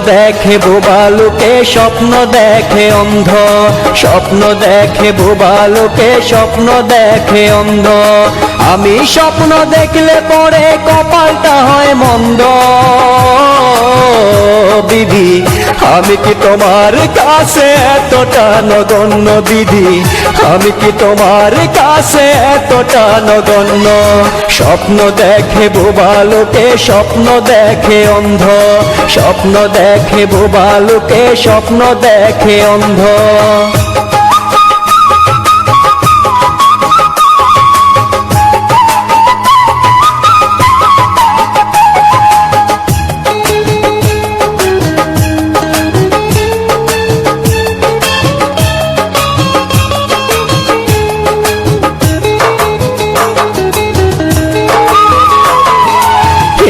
দেখে বোবা লোকে, স্বপ্ন দেখে অন্ধ। স্বপ্ন দেখে বোবা লোকে, স্বপ্ন দেখে অন্ধ। আমি স্বপ্ন দেখলে পরে কপালটা হয় মন্দ। বিধি আমি কি তোমার কাছে এতটা নগণ্য? বিধি আমি কি তোমার কাছে এতটা নগণ্য? স্বপ্ন দেখে বোবা লোকে, স্বপ্ন দেখে অন্ধ। স্বপ্ন দেখে বোবা লোকে, স্বপ্ন দেখে অন্ধ।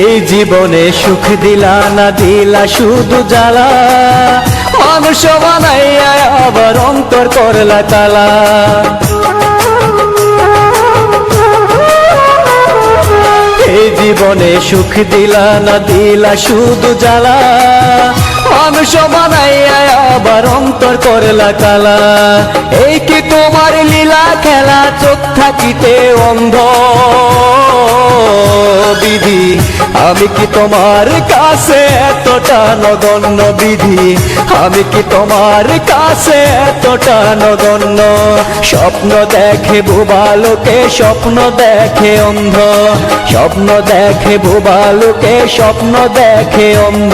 এই জীবনে সুখ দিলা না দিলা শুধু জ্বালা, মানুষ বানাইয়া আবার অন্তর করলা কালা। এই জীবনে সুখ দিলা না দিলা শুধু জ্বালা, মানুষ বানাইয়া আবার অন্তর করলা কালা। এই কি তোমার লীলা খেলা, চোখ থাকিতে অন্ধ। বিধি আমি কি তোমার কাছে এতটা নগণ্য? বিধি আমি কি তোমার কাছে এতটা নগণ্য? স্বপ্ন দেখে বোবা লোকে, স্বপ্ন দেখে অন্ধ। স্বপ্ন দেখে বোবা লোকে, স্বপ্ন দেখে অন্ধ।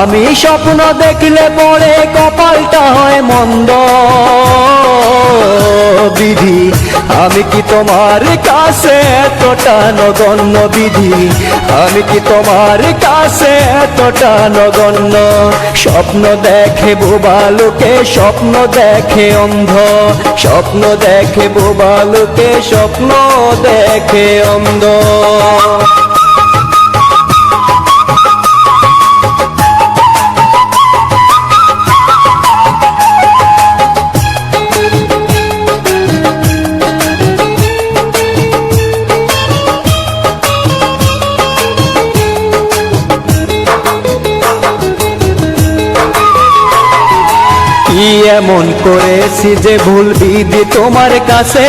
আমি স্বপ্ন দেখলে পরে কপালটা হয় মন্দ। বিধি আমি কি তোমার কাছে এতটা নগণ্য? বিধি আমি কি তোমার কাছে এতটা নগণ্য? স্বপ্ন দেখে বোবা লোকে, স্বপ্ন দেখে অন্ধ। স্বপ্ন দেখে বোবা লোকে, স্বপ্ন দেখে অন্ধ। কি এমন করেছি যে ভুল বিধি তোমার কাছে?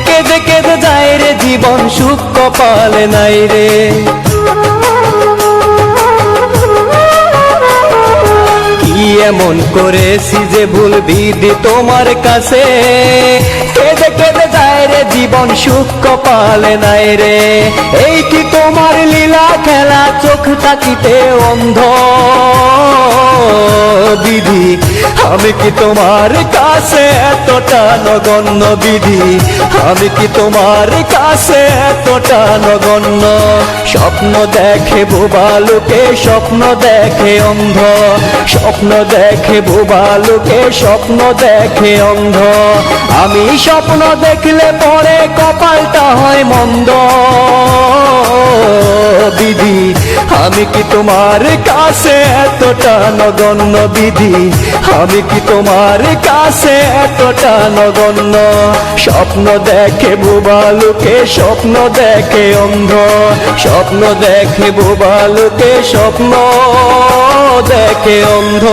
কেঁদে কেঁদে যায় রে জীবন, সুখ কপালে নাই রে। কি এমন করেছি যে ভুল বিধি তোমার কাছে? কেঁদে কেঁদে যায় রে জীবন, সুখ কপালে নাই রে। এই কি তোমার লীলা খেলা, চোখ থাকিতে অন্ধ। বিধি আমি কি তোমার কাছে এতটা নগণ্য? বিধি আমি কি তোমার কাছে এতটা নগণ্য? স্বপ্ন দেখে বোবা লোকে, স্বপ্ন দেখে অন্ধ। স্বপ্ন দেখে বোবা লোকে, স্বপ্ন দেখে অন্ধ। আমি স্বপ্ন দেখলে পরে কপালটা হয় মন্দ। বিধি আমি কি তোমার কাছে এতটা নগণ্য? বিধি আমি কি তোমার কাছে এতটা নগণ্য? স্বপ্ন দেখে বোবা লোকে, স্বপ্ন দেখে অন্ধ। স্বপ্ন দেখে বোবা লোকে, স্বপ্ন দেখে অন্ধ।